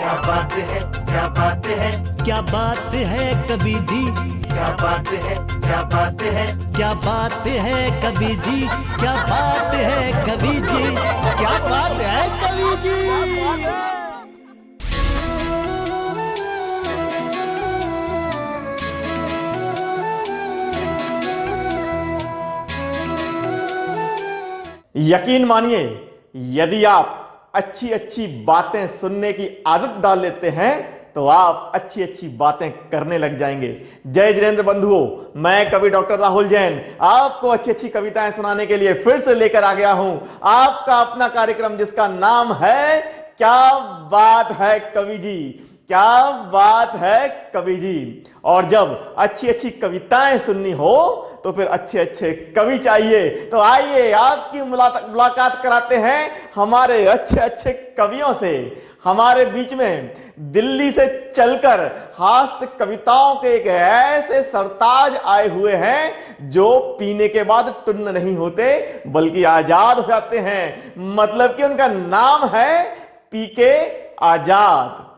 क्या बात है, क्या बात है, क्या बात है कवि जी, क्या बात है, क्या बात है, क्या बात है कवि जी, क्या बात है कवि जी, क्या बात है कवि जी। यकीन मानिए, यदि आप अच्छी अच्छी बातें सुनने की आदत डाल लेते हैं तो आप अच्छी अच्छी बातें करने लग जाएंगे। जय जिनेंद्र बंधुओं, मैं कवि डॉक्टर राहुल जैन आपको अच्छी अच्छी कविताएं सुनाने के लिए फिर से लेकर आ गया हूं आपका अपना कार्यक्रम जिसका नाम है क्या बात है कवि जी, क्या बात है कवि जी। और जब अच्छी अच्छी कविताएं सुननी हो तो फिर अच्छे अच्छे कवि चाहिए। तो आइए आपकी मुलाकात कराते हैं हमारे अच्छे अच्छे कवियों से। हमारे बीच में दिल्ली से चलकर हास्य कविताओं के एक ऐसे सरताज आए हुए हैं जो पीने के बाद टुन्न नहीं होते बल्कि आजाद हो जाते हैं। मतलब कि उनका नाम है पीके आजाद।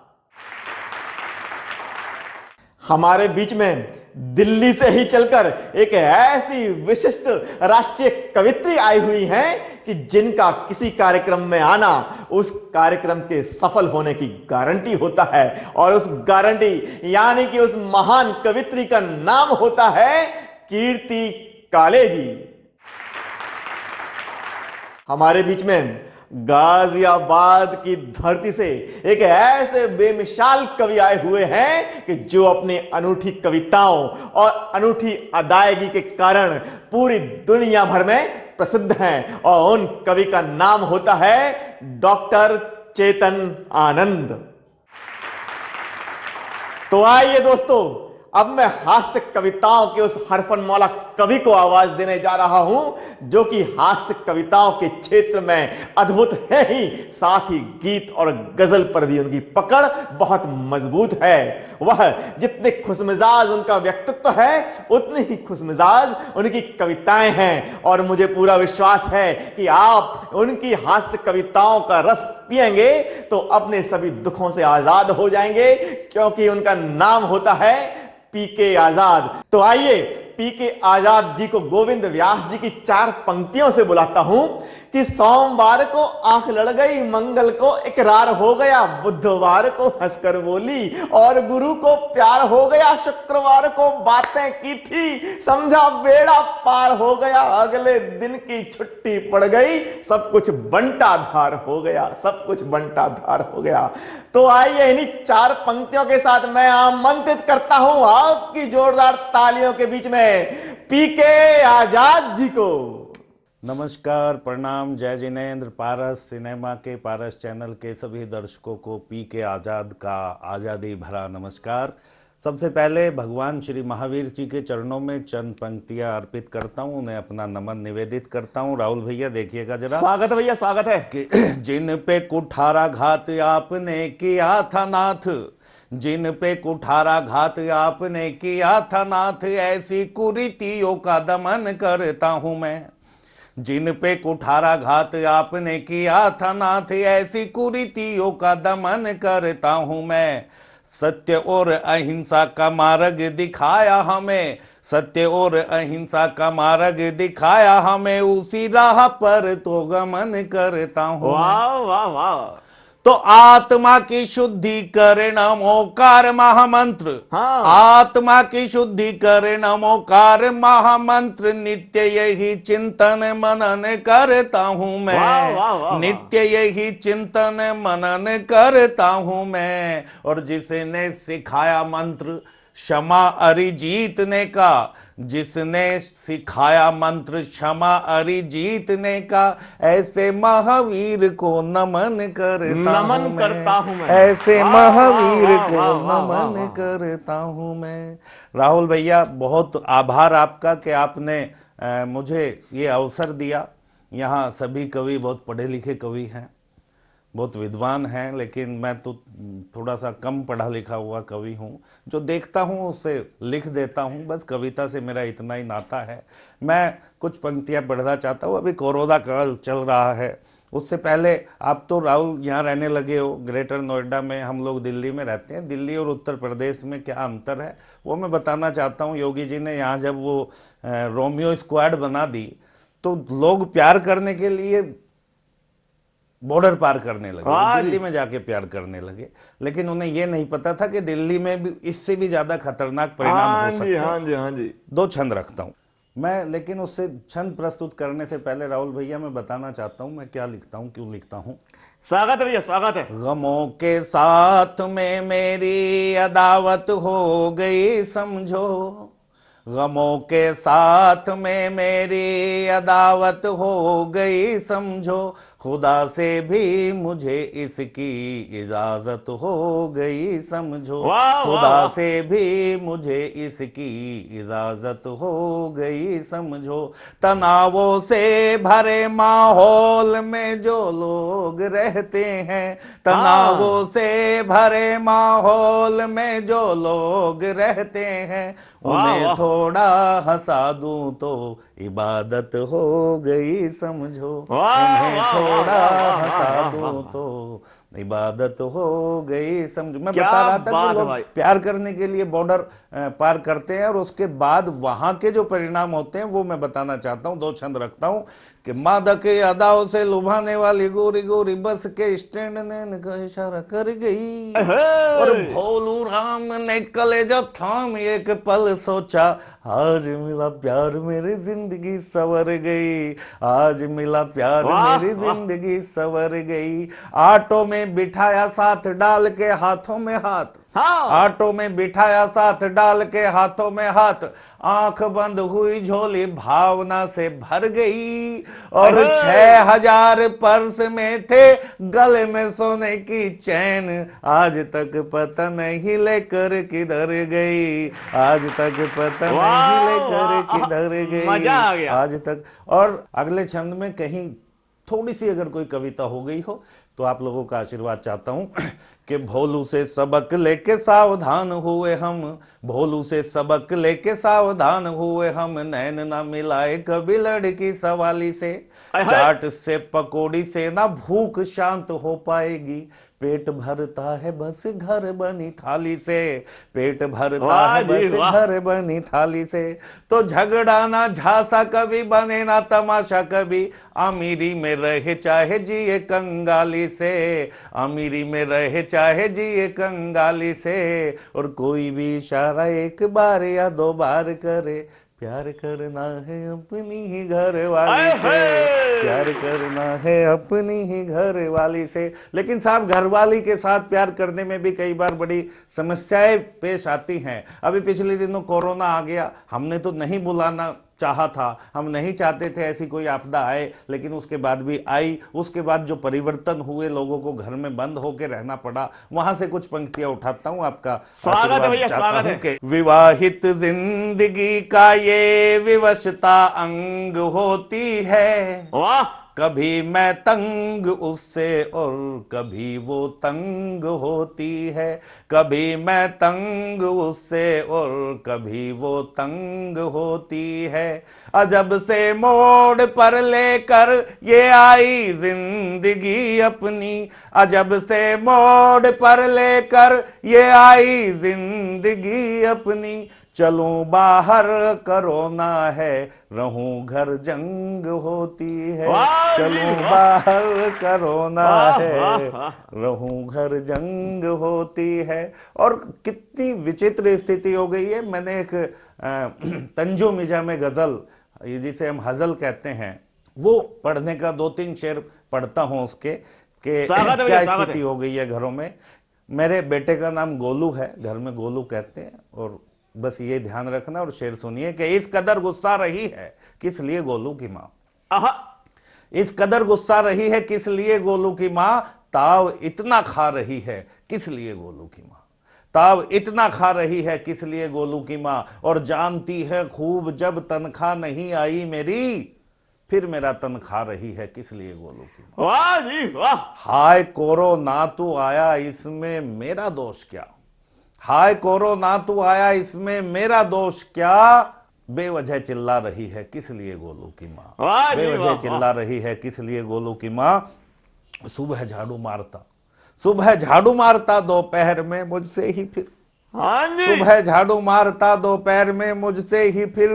हमारे बीच में दिल्ली से ही चलकर एक ऐसी विशिष्ट राष्ट्रीय कवित्री आई हुई हैं कि जिनका किसी कार्यक्रम में आना उस कार्यक्रम के सफल होने की गारंटी होता है। और उस गारंटी यानी कि उस महान कवित्री का नाम होता है कीर्ति काले जी। हमारे बीच में गाजियाबाद की धरती से एक ऐसे बेमिसाल कवि आए हुए हैं कि जो अपनी अनूठी कविताओं और अनूठी अदायगी के कारण पूरी दुनिया भर में प्रसिद्ध हैं। और उन कवि का नाम होता है डॉक्टर चेतन आनंद। तो आइए दोस्तों, अब मैं हास्य कविताओं के उस हरफन मौला कवि को आवाज देने जा रहा हूं जो कि हास्य कविताओं के क्षेत्र में अद्भुत है ही, साथ ही गीत और गजल पर भी उनकी पकड़ बहुत मजबूत है। वह जितने खुशमिजाज उनका व्यक्तित्व है उतनी ही खुशमिजाज उनकी कविताएं हैं। और मुझे पूरा विश्वास है कि आप उनकी हास्य कविताओं का रस पिएंगे तो अपने सभी दुखों से आजाद हो जाएंगे, क्योंकि उनका नाम होता है पीके आजाद। तो आइए पीके आजाद जी को गोविंद व्यास जी की 4 पंक्तियों से बुलाता हूं कि सोमवार को आंख लड़ गई, मंगल को इकरार हो गया, बुधवार को हंसकर बोली और गुरु को प्यार हो गया, शुक्रवार को बातें की थी समझा बेड़ा पार हो गया, अगले दिन की छुट्टी पड़ गई, सब कुछ बंटा धार हो गया, सब कुछ बंटा धार हो गया। तो आइए इन्हीं 4 पंक्तियों के साथ मैं आमंत्रित करता हूं आपकी जोरदार तालियों के बीच में पीके आजाद जी को। नमस्कार, प्रणाम, जय जिनेंद्र। पारस सिनेमा के पारस चैनल के सभी दर्शकों को पीके आजाद का आज़ादी भरा नमस्कार। सबसे पहले भगवान श्री महावीर जी के चरणों में चंद पंक्तियां अर्पित करता हूं, उन्हें अपना नमन निवेदित करता हूं। राहुल भैया देखिएगा जरा। स्वागत है भैया, स्वागत है। कि जिन पे कुठाराघात आपने किया था नाथ, जिन पे कुठाराघात आपने किया था नाथ, ऐसी कुरीतियों का दमन करता हूं मैं। जिन पे कुठाराघात आपने किया था नाथ, ऐसी कुरीतियों का दमन करता हूं मैं। सत्य और अहिंसा का मार्ग दिखाया हमें, सत्य और अहिंसा का मार्ग दिखाया हमें, उसी राह पर तो गमन करता हूं। वाह वाह वाह। तो आत्मा की शुद्धि करे नमोकार महामंत्र, हाँ। आत्मा की शुद्धि करे नमोकार महामंत्र, नित्य यही चिंतन मनन करता हूं मैं। वाह, वाह, वाह, नित्य यही चिंतन मनन करता हूं मैं। और जिसने सिखाया मंत्र क्षमा अरि जीतने का, जिसने सिखाया मंत्र क्षमा अरि जीतने का, ऐसे महावीर को नमन करता हूं मैं। ऐसे महावीर को नमन करता हूं मैं। राहुल भैया, बहुत आभार आपका कि आपने मुझे ये अवसर दिया। यहाँ सभी कवि बहुत पढ़े लिखे कवि हैं, बहुत विद्वान हैं, लेकिन मैं तो थोड़ा सा कम पढ़ा लिखा हुआ कवि हूँ। जो देखता हूँ उसे लिख देता हूँ, बस कविता से मेरा इतना ही नाता है। मैं कुछ पंक्तियाँ पढ़ना चाहता हूँ। अभी कोरोना काल चल रहा है उससे पहले आप तो राहुल यहाँ रहने लगे हो ग्रेटर नोएडा में, हम लोग दिल्ली में रहते हैं। दिल्ली और उत्तर प्रदेश में क्या अंतर है वो मैं बताना चाहता हूँ। योगी जी ने यहाँ जब वो रोमियो स्क्वाड बना दी तो लोग प्यार करने के लिए बॉर्डर पार करने लगे, दिल्ली में जाके प्यार करने लगे, लेकिन उन्हें यह नहीं पता था कि दिल्ली में भी इससे भी ज्यादा खतरनाक परिणाम हो सकते हैं। हाँ जी, हाँ जी। दो छंद रखता हूँ मैं, लेकिन उससे छंद प्रस्तुत करने से पहले राहुल भैया मैं बताना चाहता हूँ मैं क्या लिखता हूँ, क्यों लिखता हूँ। स्वागत है भैया, स्वागत है। गमों के साथ में मेरी अदावत हो गई समझो, गमों के साथ में मेरी अदावत हो गई समझो, खुदा से भी मुझे इसकी इजाजत हो गई समझो, खुदा से भी मुझे इसकी इजाजत हो गई समझो। तनावों से भरे माहौल में जो लोग रहते हैं, तनावों से भरे माहौल में जो लोग रहते हैं, उन्हें थोड़ा हंसा दूं तो इबादत हो गई समझो, उन्हें थोड़ा हंसा दूं तो इबादत हो गई समझो। मैं बता रहा था कि लोग प्यार करने के लिए बॉर्डर पार करते हैं और उसके बाद वहां के जो परिणाम होते हैं वो मैं बताना चाहता हूं। दो छंद रखता हूं कि मादक अदाओं से लुभाने वाली गोरी गोरी बस के स्टैंड ने का इशारा कर गई, और भोलू राम ने कलेजा थाम एक पल सोचा, आज मिला प्यार मेरी जिंदगी सवर गई, आज मिला प्यार मेरी जिंदगी सवर गई। ऑटो में बिठाया साथ डाल के हाथों में हाथ, ऑटो में बिठाया साथ डाल के हाथों में हाथ, आंख बंद हुई झोली भावना से भर गई, और 6000 पर्स में थे गले में सोने की चैन, आज तक पता नहीं लेकर किधर गई, आज तक पता नहीं लेकर किधर गई, मजा आ गया आज तक। और अगले छंद में कहीं थोड़ी सी अगर कोई कविता हो गई हो तो आप लोगों का आशीर्वाद चाहता हूं कि भोलू से सबक लेके सावधान हुए हम, भोलू से सबक लेके सावधान हुए हम, नैन ना मिलाए कभी लड़की सवाली से, चाट से पकोड़ी से ना भूख शांत हो पाएगी, पेट भरता है बस घर बनी थाली से, पेट भरता है बस घर बनी थाली से, तो झगड़ा ना झांसा कभी बने ना तमाशा कभी, अमीरी में रहे चाहे जिए कंगाली से, अमीरी में रहे चाहे जिए कंगाली से, और कोई भी इशारा एक बार या 2 बार करे, प्यार करना है अपनी ही घर वाली से, प्यार करना है अपनी ही घर वाली से। लेकिन साहब घरवाली के साथ प्यार करने में भी कई बार बड़ी समस्याएं पेश आती हैं। अभी पिछले दिनों कोरोना आ गया, हमने तो नहीं बुलाना चाहा था, हम नहीं चाहते थे ऐसी कोई आपदा आए, लेकिन उसके बाद भी आई। उसके बाद जो परिवर्तन हुए, लोगों को घर में बंद होकर रहना पड़ा, वहां से कुछ पंक्तियां उठाता हूं, आपका स्वागत है भैया, स्वागत है। विवाहित जिंदगी का ये विवशता अंग होती है, वाह, कभी मैं तंग उससे और कभी वो तंग होती है, कभी मैं तंग उससे और कभी वो तंग होती है, अजब से मोड़ पर लेकर ये आई जिंदगी अपनी, अजब से मोड़ पर लेकर ये आई जिंदगी अपनी, चलूं बाहर कोरोना है, रहूं घर जंग होती है, चलूं बाहर कोरोना है, रहूं घर जंग होती है। और कितनी विचित्र स्थिति हो गई है। मैंने एक तंजो मिजा में गजल, जिसे हम हजल कहते हैं, वो पढ़ने का 2-3 शेर पढ़ता हूं उसके, कि क्या स्थिति हो गई है घरों में। मेरे बेटे का नाम गोलू है, घर में गोलू कहते हैं, और बस ये ध्यान रखना और शेर सुनिए कि इस कदर गुस्सा रही है किस लिए गोलू की माँ, इस कदर गुस्सा रही है किस लिए गोलू की माँ, ताव इतना खा रही है किस लिए गोलू की माँ, ताव इतना खा रही है किस लिए गोलू की माँ, और जानती है खूब जब तनख्वाह नहीं आई मेरी, फिर मेरा तन खा रही है किस लिए गोलू की माँ। वाह जी वाह। हाय कोरोना तू आया इसमें मेरा दोष क्या, हाय कोरोना तू आया इसमें मेरा दोष क्या, बेवजह चिल्ला रही है किस लिए गोलू की माँ, बेवजह चिल्ला रही है किस लिए गोलू की माँ, सुबह झाड़ू मारता, सुबह झाड़ू मारता, दोपहर में मुझसे ही फिर, हाँ जी, सुबह झाड़ू मारता, दोपहर में मुझसे ही फिर,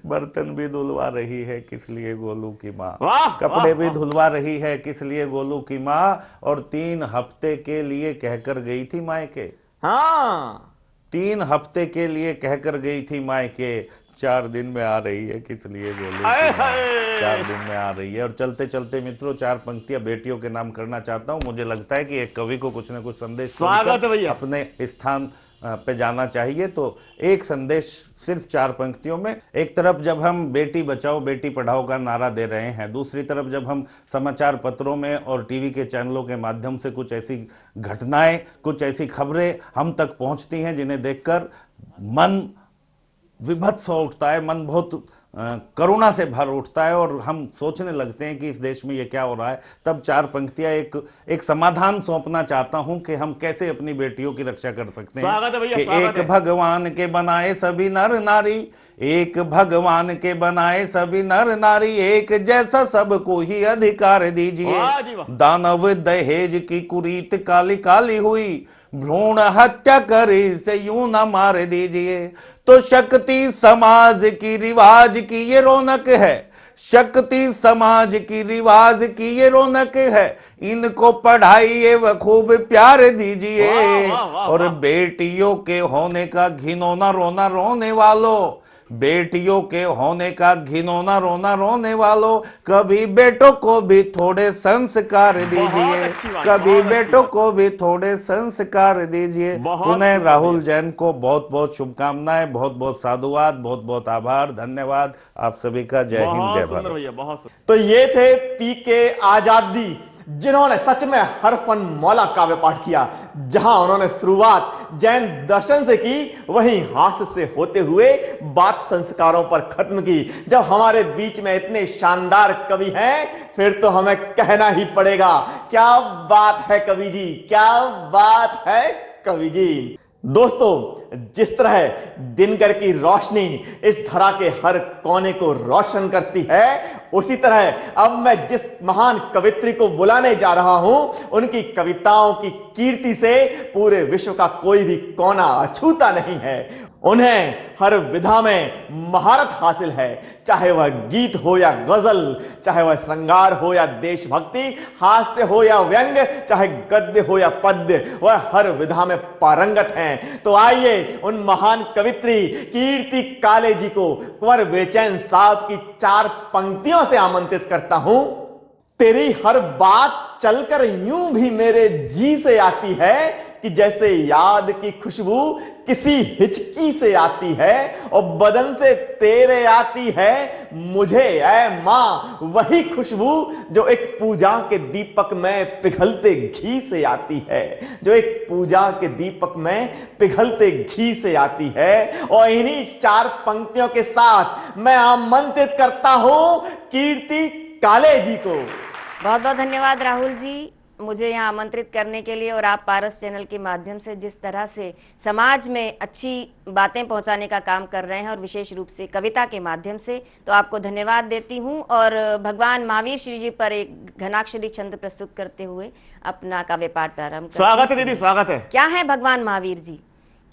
बर्तन भी धुलवा रही है किस लिए गोलू की माँ, वाह, कपड़े वाह, भी धुलवा रही है किस लिए गोलू की माँ, और 3 हफ्ते के लिए कहकर गई थी मायके, हाँ 3 हफ्ते के लिए कहकर गई थी मायके, 4 दिन में आ रही है किस लिए गोलू की आए माँ, हाय। 4 दिन में आ रही है। और चलते चलते मित्रों 4 पंक्तियां बेटियों के नाम करना चाहता हूं। मुझे लगता है कि एक कवि को कुछ न कुछ संदेश स्वागत है छोड़कर भैया। अपने स्थान पे जाना चाहिए। तो एक संदेश सिर्फ 4 पंक्तियों में। एक तरफ जब हम बेटी बचाओ बेटी पढ़ाओ का नारा दे रहे हैं, दूसरी तरफ जब हम समाचार पत्रों में और टीवी के चैनलों के माध्यम से कुछ ऐसी घटनाएं, कुछ ऐसी खबरें हम तक पहुंचती हैं जिन्हें देखकर मन विभत्स हो उठता है, मन बहुत करुणा से भर उठता है और हम सोचने लगते हैं कि इस देश में ये क्या हो रहा है। तब 4 पंक्तियां एक समाधान सौंपना चाहता हूं कि हम कैसे अपनी बेटियों की रक्षा कर सकते हैं। स्वागत है भैया, कि स्वागत एक है। भगवान के बनाए सभी नर नारी, एक भगवान के बनाए सभी नर नारी, एक जैसा सबको ही अधिकार दीजिए। वाह जी वाह। दानव दहेज की कुरीत काली काली हुई, भ्रूण हत्या करे से यूं ना मार दीजिए। तो शक्ति समाज की रिवाज की ये रौनक है, शक्ति समाज की रिवाज की ये रौनक है, इनको पढ़ाइए व खूब प्यार दीजिए। वाह, वाह, वाह, और वाह। बेटियों के होने का घिनौना रोना रोने वालों, बेटियों के होने का घिनौना रोना रोने वालों, कभी बेटों को भी थोड़े संस्कार दीजिए, अच्छी बात, कभी बहुत अच्छी बेटों बात। को भी थोड़े संस्कार दीजिए। बहुत पुनः सुंदर राहुल भैया। जैन को बहुत बहुत शुभकामनाएं, बहुत बहुत साधुवाद, बहुत बहुत आभार, धन्यवाद आप सभी का। जय हिंद, बहुत जय सुंदर भारत। भैया, बहुत सुंदर। तो ये थे पीके आजादी, जिन्होंने सच में हरफन मौला काव्य पाठ किया। जहां उन्होंने शुरुआत जैन दर्शन से की, वहीं हास्य से होते हुए बात संस्कारों पर खत्म की। जब हमारे बीच में इतने शानदार कवि हैं, फिर तो हमें कहना ही पड़ेगा, क्या बात है कवि जी, क्या बात है कवि जी। दोस्तों, जिस तरह दिनकर की रोशनी इस धरा के हर कोने को रोशन करती है, उसी तरह अब मैं जिस महान कवित्री को बुलाने जा रहा हूं, उनकी कविताओं की कीर्ति से पूरे विश्व का कोई भी कोना अछूता नहीं है। उन्हें हर विधा में महारत हासिल है, चाहे वह गीत हो या गजल, चाहे वह श्रृंगार हो या देशभक्ति, हास्य हो या व्यंग, चाहे गद्य हो या पद्य, वह हर विधा में पारंगत हैं। तो आइए उन महान कवित्री कीर्ति काले जी को कुंवर बेचैन साहब की 4 पंक्तियों से आमंत्रित करता हूं। तेरी हर बात चलकर यूं भी मेरे जी से आती है, कि जैसे याद की खुशबू किसी हिचकी से आती है, और बदन से तेरे आती है मुझे ऐ मां वही खुशबू जो एक पूजा के दीपक में पिघलते घी से आती है, जो एक पूजा के दीपक में पिघलते घी से आती है। और इन्हीं 4 पंक्तियों के साथ मैं आमंत्रित करता हूं कीर्ति काले जी को। बहुत बहुत धन्यवाद राहुल जी, मुझे यहाँ आमंत्रित करने के लिए। और आप पारस चैनल के माध्यम से जिस तरह से समाज में अच्छी बातें पहुँचाने का काम कर रहे हैं, और विशेष रूप से कविता के माध्यम से, तो आपको धन्यवाद देती हूँ। और भगवान महावीर श्री जी पर एक घनाक्षरी छंद प्रस्तुत करते हुए अपना काव्य पाठ प्रारंभ। स्वागत है दीदी, स्वागत है। क्या है भगवान महावीर जी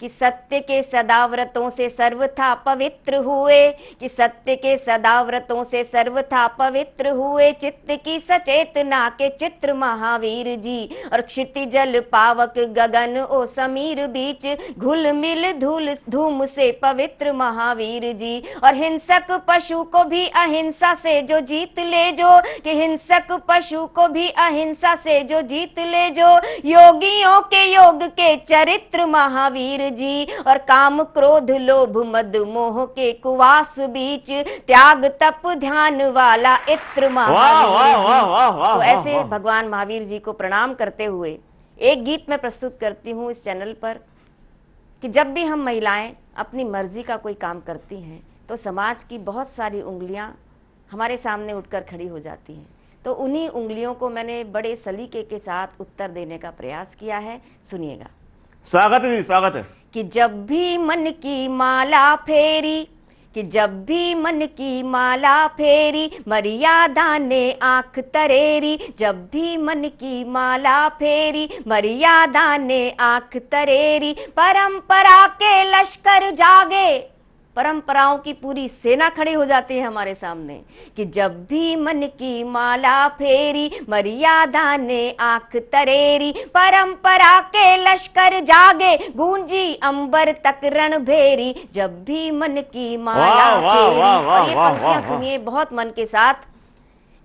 कि सत्य के सदाव्रतों से सर्वथा पवित्र हुए, कि सत्य के सदाव्रतों से सर्वथा पवित्र हुए, चित्त की सचेतना के चित्र महावीर जी। और क्षितिजल पावक गगन ओ समीर बीच, घुल मिल धूल धूम से पवित्र महावीर जी। और हिंसक पशु को भी अहिंसा से जो जीत ले जो, कि हिंसक पशु को भी अहिंसा से जो जीत ले जो, योगियों के योग के चरित्र महावीर जी। और काम क्रोध लोभ मद मोह के कुवास बीच, त्याग तप ध्यान वाला इत्र महावीर जी। तो ऐसे भगवान महावीर जी को प्रणाम करते हुए एक गीत मैं प्रस्तुत करती हूँ इस चैनल पर, कि जब भी हम महिलाएं अपनी मर्जी का कोई काम करती हैं, तो समाज की बहुत सारी उंगलियां हमारे सामने उठकर खड़ी हो जाती हैं। तो उन्हीं उंगलियों को मैंने बड़े सलीके के साथ उत्तर देने का प्रयास किया है। सुनिएगा। स्वागत है दीदी, स्वागत है। कि जब भी मन की माला फेरी, कि जब भी मन की माला फेरी मर्यादा ने आंख तरेरी, जब भी मन की माला फेरी मर्यादा ने आंख तरेरी, परंपरा के लश्कर जागे, परंपराओं की पूरी सेना खड़ी हो जाती है हमारे सामने, कि जब भी मन की माला फेरी मर्यादा ने आंख तरेरी, परंपरा के लश्कर जागे, गूंजी अंबर तक रणभेरी, जब भी मन की माला फेरी। और ये पंक्तियां सुनिए बहुत मन के साथ,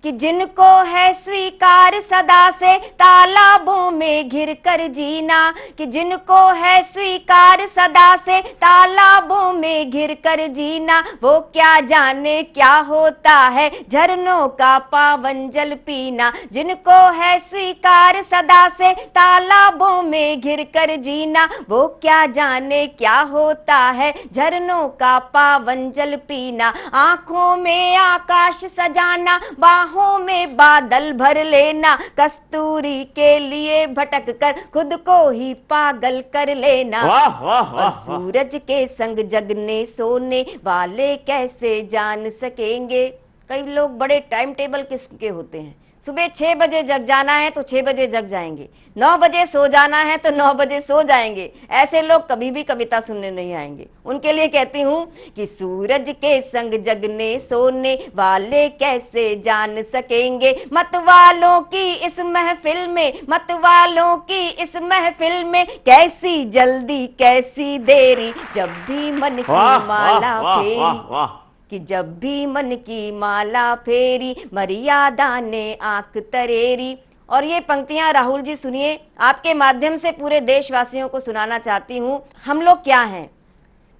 कि जिनको है स्वीकार सदा से तालाबों में घिर कर जीना, कि जिनको है स्वीकार सदा से तालाबों में घिर कर जीना, वो क्या जाने क्या होता है झरनों का पावन जल पीना, जिनको है स्वीकार सदा से तालाबों में घिर कर जीना, वो क्या जाने क्या होता है झरनों का पावन जल पीना, आंखों में आकाश सजाना, बाहों में बादल भर लेना, कस्तूरी के लिए भटक कर खुद को ही पागल कर लेना। वाह वाह और सूरज के संग जगने सोने वाले कैसे जान सकेंगे। कई लोग बड़े टाइम टेबल किस्म के होते हैं, सुबह 6 बजे जग जाना है तो 6 बजे जग जाएंगे, 9 बजे सो जाना है तो 9 बजे सो जाएंगे। ऐसे लोग कभी भी कविता सुनने नहीं आएंगे। उनके लिए कहती हूँ कि सूरज के संग जगने सोने वाले कैसे जान सकेंगे, मत वालों की इस महफिल में, मत वालों की इस महफिल में कैसी जल्दी कैसी देरी, जब भी मन की माला फेरी, कि जब भी मन की माला फेरी मर्यादा ने आंख तरेरी। और ये पंक्तियां राहुल जी सुनिए, आपके माध्यम से पूरे देशवासियों को सुनाना चाहती हूं। हम लोग क्या हैं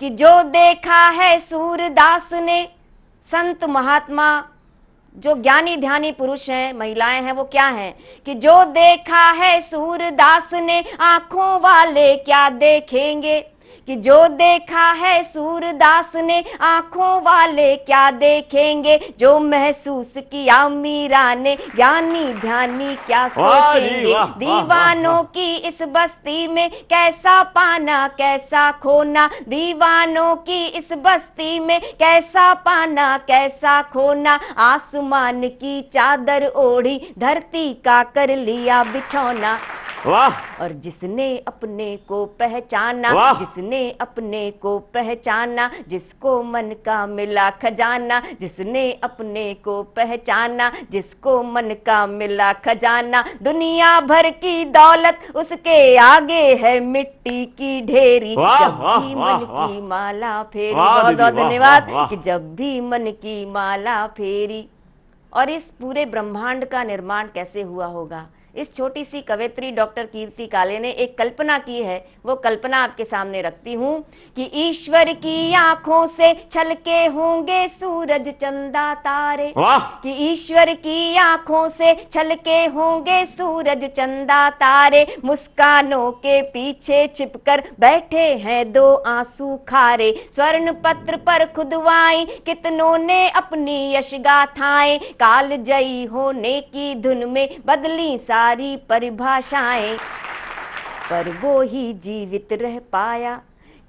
कि जो देखा है सूरदास ने, संत महात्मा जो ज्ञानी ध्यानी पुरुष हैं, महिलाएं हैं, वो क्या हैं कि जो देखा है सूरदास ने आंखों वाले क्या देखेंगे, कि जो देखा है सूरदास ने आंखों वाले क्या देखेंगे, जो महसूस किया मीरा ने ज्ञानी ध्यानी क्या सोचेंगे, दीवानों की इस बस्ती में कैसा पाना कैसा खोना, दीवानों की इस बस्ती में कैसा पाना कैसा खोना, आसमान की चादर ओढ़ी धरती का कर लिया बिछौना। वाह। और जिसने अपने को पहचाना, जिसने अपने को पहचाना, जिसको मन का मिला खजाना, जिसने अपने को पहचाना, जिसको मन का मिला खजाना, दुनिया भर की दौलत उसके आगे है मिट्टी की ढेरी, जब भी मन की माला फेरी। बहुत बहुत धन्यवाद। कि जब भी मन की माला फेरी। और इस पूरे ब्रह्मांड का निर्माण कैसे हुआ होगा, इस छोटी सी कवयित्री डॉक्टर कीर्ति काले ने एक कल्पना की है, वो कल्पना आपके सामने रखती हूँ कि ईश्वर की आंखों से छलके होंगे सूरज चंदा तारे, कि ईश्वर की आंखों से छलके होंगे सूरज चंदा तारे, मुस्कानों के पीछे छिपकर बैठे हैं दो आंसू खारे, स्वर्ण पत्र पर खुदवाई कितनों ने अपनी यश गाथाएं, काल जयी होने की धुन में बदली सारी परिभाषाएं, पर वो ही जीवित रह पाया,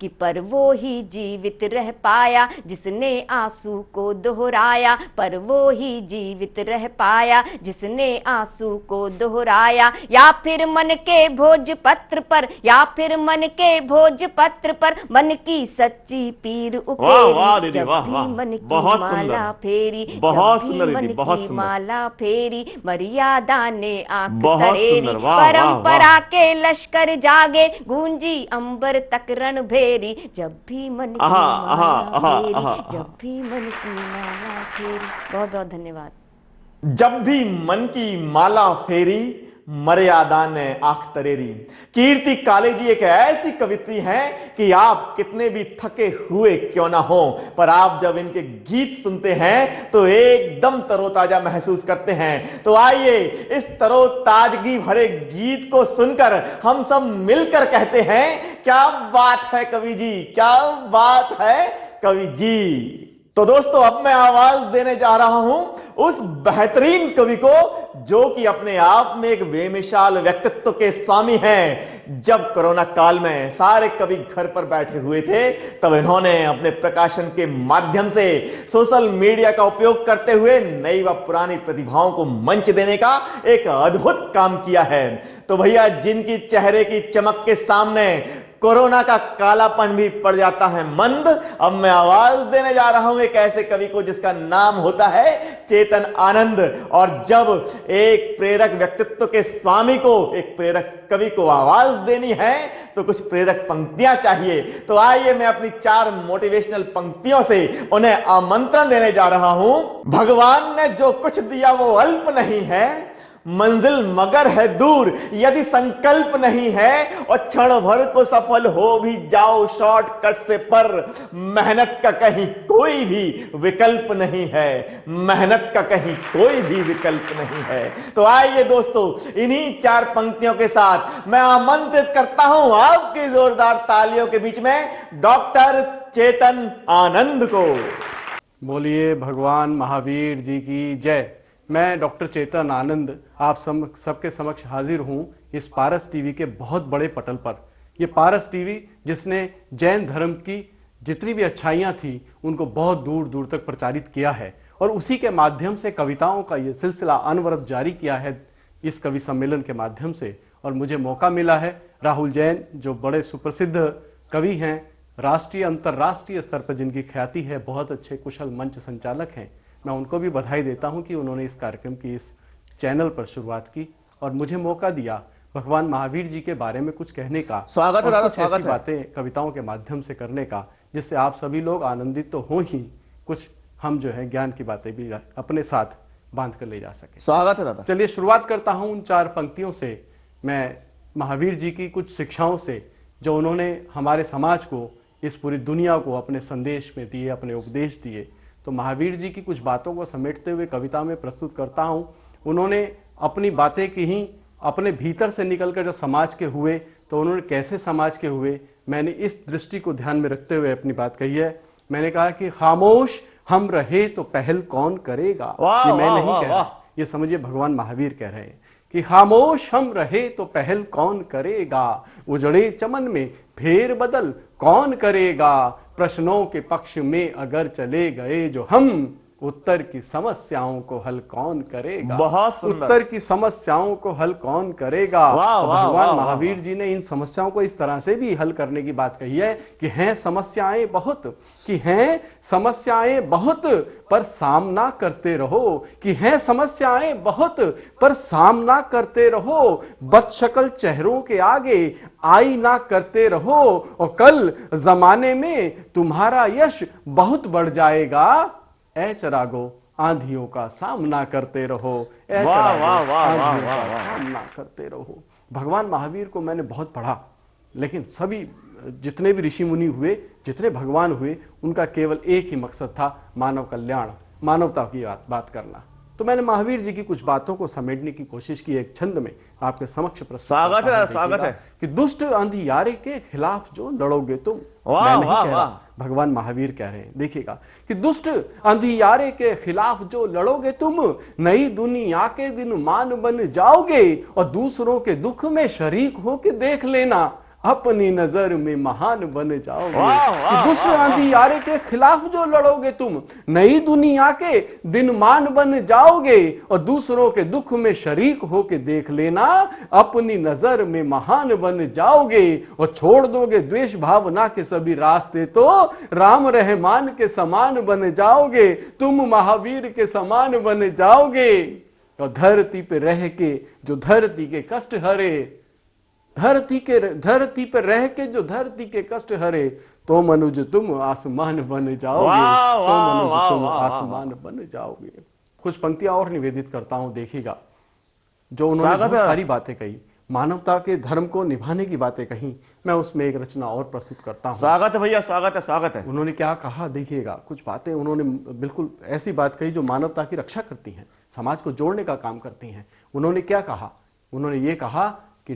कि पर वो ही जीवित रह पाया, जिसने आंसू को दोहराया, पर वो ही जीवित रह पाया, जिसने आंसू को दोहराया, या फिर मन के भोजपत्र पर, या फिर मन के भोजपत्र पर मन की सच्ची पीर उकेरी, जब भी मन की माला फेरी, बहुत जब भी सुंदर मन दीदी, बहुत की सुंदर। माला फेरी मर्यादा ने आंख बहुत तरेरी, सुंदर, वाह, वाह, परंपरा के लश्कर जागे, गूंजी अंबर तक रणभेरी, जब भी मन की माला फेरी, जब भी मन की माला फेरी। बहुत बहुत धन्यवाद। जब भी मन की माला फेरी मर्यादा ने आंख तरेरी। कीर्ति काले जी एक ऐसी कवित्री हैं कि आप कितने भी थके हुए क्यों ना हो, पर आप जब इनके गीत सुनते हैं तो एकदम तरोताजा महसूस करते हैं। तो आइए इस तरोताजगी भरे गीत को सुनकर हम सब मिलकर कहते हैं, क्या बात है कवि जी, क्या बात है कवि जी। तो दोस्तों अब मैं आवाज देने जा रहा हूं उस बेहतरीन कवि को जो कि अपने आप में एक बेमिसाल व्यक्तित्व के स्वामी हैं। जब कोरोना काल में सारे कवि घर पर बैठे हुए थे तब इन्होंने अपने प्रकाशन के माध्यम से सोशल मीडिया का उपयोग करते हुए नई व पुरानी प्रतिभाओं को मंच देने का एक अद्भुत काम किया है। तो भैया जिनकी चेहरे की चमक के सामने कोरोना का कालापन भी पड़ जाता है मंद, अब मैं आवाज देने जा रहा हूं एक ऐसे कवि को जिसका नाम होता है चेतन आनंद। और जब एक प्रेरक व्यक्तित्व के स्वामी को, एक प्रेरक कवि को आवाज देनी है तो कुछ प्रेरक पंक्तियां चाहिए। तो आइए मैं अपनी 4 मोटिवेशनल पंक्तियों से उन्हें आमंत्रण देने जा रहा हूं। भगवान ने जो कुछ दिया वो अल्प नहीं है, मंजिल मगर है दूर यदि संकल्प नहीं है, और क्षण भर को सफल हो भी जाओ शॉर्टकट से, पर मेहनत का कहीं कोई भी विकल्प नहीं है, मेहनत का कहीं कोई भी विकल्प नहीं है। तो आइए दोस्तों इन्हीं 4 पंक्तियों के साथ मैं आमंत्रित करता हूं आपकी जोरदार तालियों के बीच में डॉक्टर चेतन आनंद को। बोलिए भगवान महावीर जी की जय। मैं डॉक्टर चेतन आनंद आप सबके समक्ष हाजिर हूं इस पारस टीवी के बहुत बड़े पटल पर। ये पारस टीवी जिसने जैन धर्म की जितनी भी अच्छाइयां थी उनको बहुत दूर दूर तक प्रचारित किया है, और उसी के माध्यम से कविताओं का ये सिलसिला अनवरत जारी किया है इस कवि सम्मेलन के माध्यम से। और मुझे मौका मिला है राहुल जैन जो बड़े सुप्रसिद्ध कवि हैं, राष्ट्रीय अंतर्राष्ट्रीय स्तर पर जिनकी ख्याति है, बहुत अच्छे कुशल मंच संचालक हैं, मैं उनको भी बधाई देता हूं कि उन्होंने इस कार्यक्रम की इस चैनल पर शुरुआत की और मुझे मौका दिया भगवान महावीर जी के बारे में कुछ कहने का। स्वागत है दादा, स्वागत है। बातें कविताओं के माध्यम से करने का, जिससे आप सभी लोग आनंदित तो हो ही, कुछ हम जो है ज्ञान की बातें भी अपने साथ बांध कर ले जा सके। स्वागत है दादा। चलिए शुरुआत करता हूं उन 4 पंक्तियों से। मैं महावीर जी की कुछ शिक्षाओं से जो उन्होंने हमारे समाज को, इस पूरी दुनिया को अपने संदेश में दिए, अपने उपदेश दिए। तो महावीर जी की कुछ बातों को समेटते हुए कविता में प्रस्तुत करता हूं। उन्होंने अपनी बातें की ही अपने भीतर से निकलकर जब समाज के हुए तो उन्होंने कैसे समाज के हुए, मैंने इस दृष्टि को ध्यान में रखते हुए अपनी बात कही है। मैंने कहा कि खामोश हम रहे तो पहल कौन करेगा। ये मैं नहीं कह रहा, ये समझिए भगवान महावीर कह रहे हैं कि खामोश हम रहे तो पहल कौन करेगा, उजड़े चमन में फेर बदल कौन करेगा, प्रश्नों के पक्ष में अगर चले गए जो हम, उत्तर की समस्याओं को हल कौन करेगा। बहुत सुंदर। उत्तर की समस्याओं को हल कौन करेगा। भगवान महावीर जी ने इन समस्याओं को इस तरह से भी हल करने की बात कही है कि हैं समस्याएं बहुत, कि हैं समस्याएं बहुत पर सामना करते रहो, कि हैं समस्याएं बहुत पर सामना करते रहो, बदशक्ल चेहरों के आगे आई ना करते रहो, और कल जमाने में तुम्हारा यश बहुत बढ़ जाएगा। ऐ चरागो आंधियों का सामना करते रहो, ऐ चरागो आंधियों का सामना करते रहो। भगवान महावीर को मैंने बहुत पढ़ा, लेकिन सभी जितने भी ऋषि मुनि हुए, जितने भगवान हुए, उनका केवल एक ही मकसद था, मानव कल्याण, मानवता की बात करना। तो मैंने महावीर जी की कुछ बातों को समेटने की कोशिश की एक छंद में आपके समक्ष प्रस्तुत। स्वागत है कि दुष्ट अंधियारे के खिलाफ जो लड़ोगे तुम। वाह, मैं नहीं वाह, कह रहा, वाह। भगवान महावीर कह रहे हैं। देखिएगा कि दुष्ट अंधियारे के खिलाफ जो लड़ोगे तुम, नई दुनिया के दिन मान बन जाओगे, और दूसरों के दुख में शरीक होके देख लेना, अपनी नजर में महान बन जाओगे। कि दुष्ट अंधियारे के खिलाफ जो लड़ोगे तुम, नई दुनिया के दिन मान बन जाओगे, और दूसरों के दुख में शरीक होके देख लेना, अपनी नजर में महान बन जाओगे, और छोड़ दोगे द्वेष भावना के सभी रास्ते, तो राम रहमान के समान बन जाओगे, तुम महावीर के समान बन जाओगे। और धरती पे रह के जो धरती के कष्ट हरे, धरती पे रह के जो धरती के कष्ट हरे, तो मनुज तुम आसमान बन जाओगे। तो मनुज तुम आसमान बन जाओगे। कुछ पंक्तियां और निवेदित करता हूं, देखिएगा। जो उन्होंने बहुत सारी बातें कही, मानवता के धर्म को निभाने की बातें कही, मैं उसमें एक रचना और प्रस्तुत करता हूं। स्वागत है भैया, स्वागत है, स्वागत है। उन्होंने क्या कहा देखिएगा। कुछ बातें उन्होंने बिल्कुल ऐसी बात कही जो मानवता की रक्षा करती हैं, समाज को जोड़ने का काम करती हैं। उन्होंने क्या कहा? उन्होंने ये कहा कि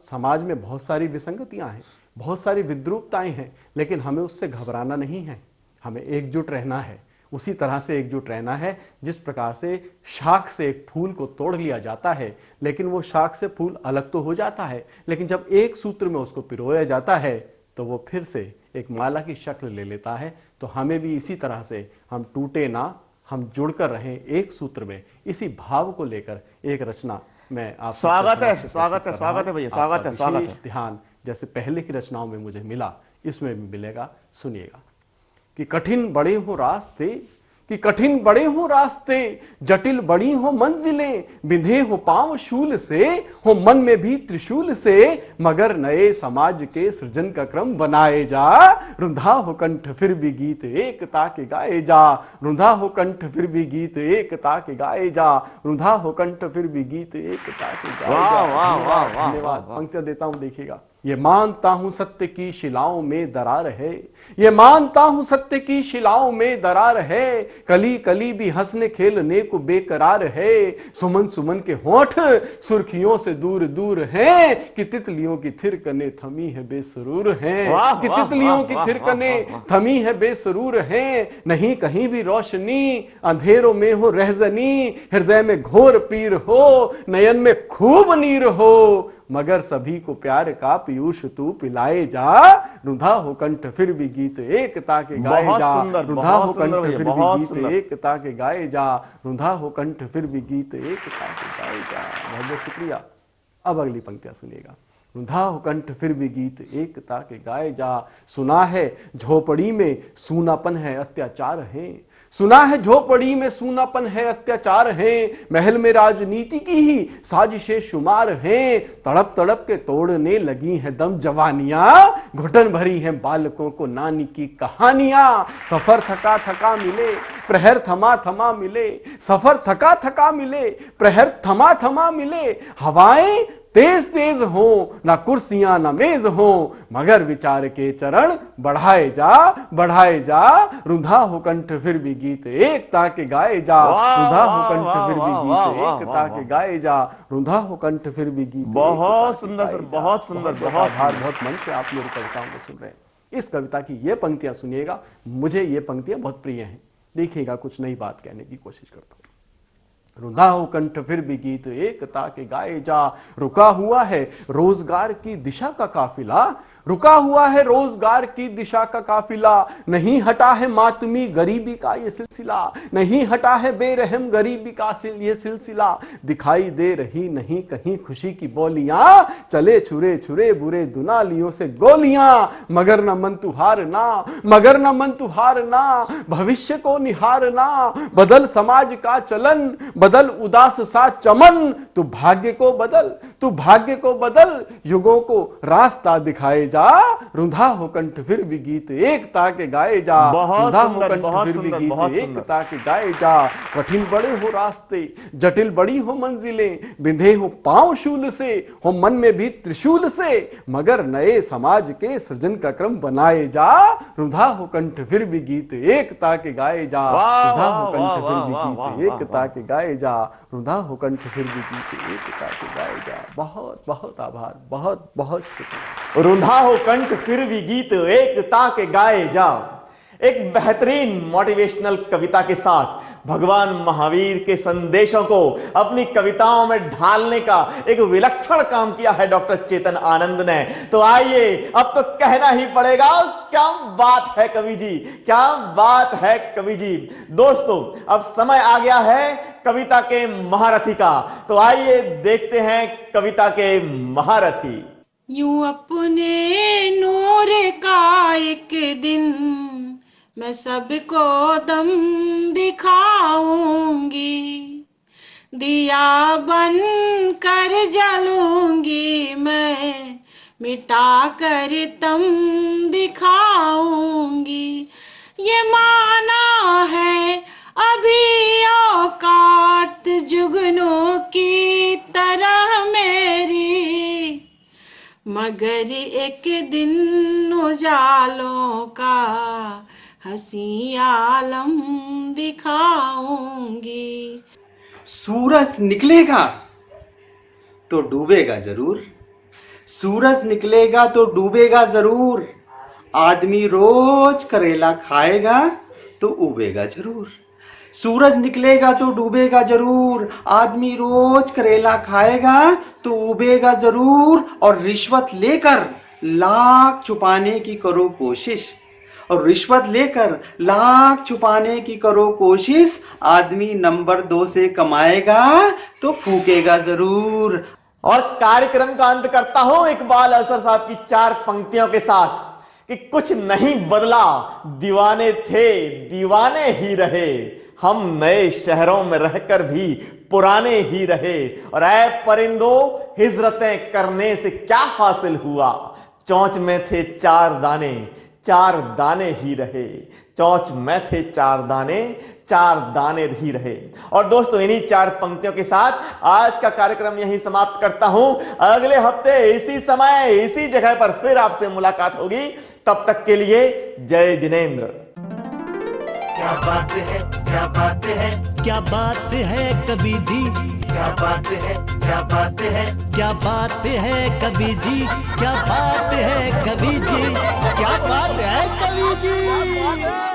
समाज में बहुत सारी विसंगतियां हैं, बहुत सारी विद्रूपताएं हैं, लेकिन हमें उससे घबराना नहीं है, हमें एकजुट रहना है, उसी तरह से एकजुट रहना है जिस प्रकार से शाख से एक फूल को तोड़ लिया जाता है, लेकिन वो शाख से फूल अलग तो हो जाता है, लेकिन जब एक सूत्र में उसको पिरोया जाता है तो वो फिर से एक माला की शक्ल ले लेता है। तो हमें भी इसी तरह से हम टूटे ना, हम जुड़कर रहें एक सूत्र में, इसी भाव को लेकर एक रचना मैं आप स्वागत है भैया, स्वागत है। ध्यान जैसे पहले की रचनाओं में मुझे मिला, इसमें भी मिलेगा। सुनिएगा कि कठिन बड़े हो रास्ते, कि कठिन बड़े हो रास्ते, जटिल बड़ी हो मंजिलें, बिंधे हो पांव शूल से, हो मन में भी त्रिशूल से, मगर नए समाज के सृजन का क्रम बनाए जा, रुंधा हो कंठ फिर भी गीत एकता के गाए जा, रुंधा हो कंठ फिर भी गीत एकता के गाए जा, रुंधा हो कंठ फिर भी गीत एकता के गाए जा। धन्यवाद। पंक्तियां देता हूं, देखिएगा। ये मानता हूं सत्य की शिलाओं में दरार है, ये मानता हूं सत्य की शिलाओं में दरार है, कली कली भी हंसने खेलने को बेकरार है, सुमन सुमन के होठ सुर्खियों से दूर दूर हैं, कि तितलियों की थिरकने थमी है बेसरूर हैं, कि तितलियों की थिरकने थमी है बेसरूर हैं, नहीं कहीं भी रोशनी, अंधेरों में हो रहजनी, हृदय में घोर पीर हो, नयन में खूब नीर हो, मगर सभी को प्यार का पीयूष तू पिलाए जा, रुंधा हो कंठ फिर भी गीत एकता के गाए जा, रुंधा हो कंठ फिर भी गीत एकता के गाए जा, रुंधा हो कंठ फिर भी गीत एकता के गाए जा। बहुत बहुत शुक्रिया। अब अगली पंक्तियां सुनिएगा। रुंधा हो कंठ फिर भी गीत एकता के गाए जा, सुना है झोपड़ी में सूनापन है अत्याचार है, सुना है झोपड़ी में सूनापन है अत्याचार है, महल में राजनीति की ही साजिशें शुमार हैं, तड़प तड़प के तोड़ने लगी हैं दम जवानियां, घुटन भरी हैं बालकों को नानी की कहानियां, सफर थका थका मिले प्रहर थमा थमा मिले, सफर थका थका मिले प्रहर थमा थमा मिले, हवाएं तेज तेज हो ना कुर्सियां ना मेज हो, मगर विचार के चरण बढ़ाए जा, रुंधा हो कंठ फिर भी गीत एकता के गाए जा, रुंधा हो कंठ फिर भी गीत एकता के गाए जा, रुंधा हो कंठ फिर भी गीत। बहुत सुंदर सर, बहुत सुंदर, बहुत मन से आप मेरी कविताओं को सुन रहे हैं। इस कविता की ये पंक्तियां सुनिएगा, मुझे ये पंक्तियां बहुत प्रिय हैं। देखिएगा, कुछ नई बात कहने की कोशिश करता हूं। रुंधा हो कंठ फिर भी गीत एकता के गाए जा, रुका हुआ है रोजगार की दिशा का काफिला, रुका हुआ है रोजगार की दिशा का काफिला, नहीं हटा है मातमी गरीबी का ये सिलसिला, नहीं हटा है बेरहम गरीबी का ये सिलसिला, दिखाई दे रही नहीं कहीं खुशी की बोलियां, चले छुरे छुरे बुरे दुनालियों से गोलियां, मगर न मन तुहारना, मगर न मन तुहारना, भविष्य को निहारना, बदल समाज का चलन, बदल उदास सा चमन, तू भाग्य को बदल, तू भाग्य को बदल, युगों को रास्ता दिखाए जा, रुंधा हो कंठ फिर भी गीत एकता के गाए जा, रुंधा हो कंठ फिर भी गीत एकता के गाए जा, कठिन बड़े हो रास्ते, जटिल बड़ी हो मंजिलें, बिंधे हो पांव शूल से, हो मन में भी त्रिशूल से, मगर नए समाज के सृजन का क्रम बनाए जा, रुंधा हो कंठ फिर भी गीत एकता के गाए जा, रुंधा हो कंठ फिर भी गीत एकता के गाए जा, रुंधा हो कंठ फिर भी गीत एकता के गाए जा। बहुत बहुत आभार, बहुत बहुत शुक्रिया। रुंधा हो कंठ फिर भी गीत एकता के गाए जा। एक बेहतरीन मोटिवेशनल कविता के साथ भगवान महावीर के संदेशों को अपनी कविताओं में ढालने का एक विलक्षण काम किया है डॉक्टर चेतन आनंद ने। तो आइए, अब तो कहना ही पड़ेगा, क्या बात है कवि जी, क्या बात है कवि जी। दोस्तों, अब समय आ गया है कविता के महारथी का। तो आइए देखते हैं कविता के महारथी। यूं अपने नूर का एक दिन मैं सबको दम दिखाऊंगी, दिया बन कर जलूंगी मैं, मिटा कर तम दिखाऊंगी। ये माना है अभी औकात जुगनों की तरह मेरी, मगर एक दिन उजालों का हंसी आलम दिखाऊंगी। सूरज निकलेगा तो डूबेगा जरूर, सूरज निकलेगा तो डूबेगा जरूर, आदमी रोज करेला खाएगा तो उबेगा जरूर। सूरज निकलेगा तो डूबेगा जरूर, आदमी रोज करेला खाएगा तो उबेगा जरूर। और रिश्वत लेकर लाख छुपाने की करो कोशिश, और रिश्वत लेकर लाख छुपाने की करो कोशिश, आदमी नंबर 2 से कमाएगा तो फूकेगा जरूर। और कार्यक्रम का अंत करता हूं इकबाल असर साहब की 4 पंक्तियों के साथ कि कुछ नहीं बदला, दीवाने थे दीवाने ही रहे, हम नए शहरों में रहकर भी पुराने ही रहे। और ऐ परिंदों हिजरतें करने से क्या हासिल हुआ, चोंच में थे 4 दाने 4 दाने ही रहे, चोंच में थे 4 दाने 4 दाने ही रहे। और दोस्तों इन्हीं 4 पंक्तियों के साथ आज का कार्यक्रम यहीं समाप्त करता हूं। अगले हफ्ते इसी समय इसी जगह पर फिर आपसे मुलाकात होगी। तब तक के लिए जय जिनेंद्र। क्या बात है क्या बात है क्या बात है कवि जी, क्या बात है क्या बात है क्या बात है कवि जी, क्या बात है कवि जी, क्या बात है कवि जी।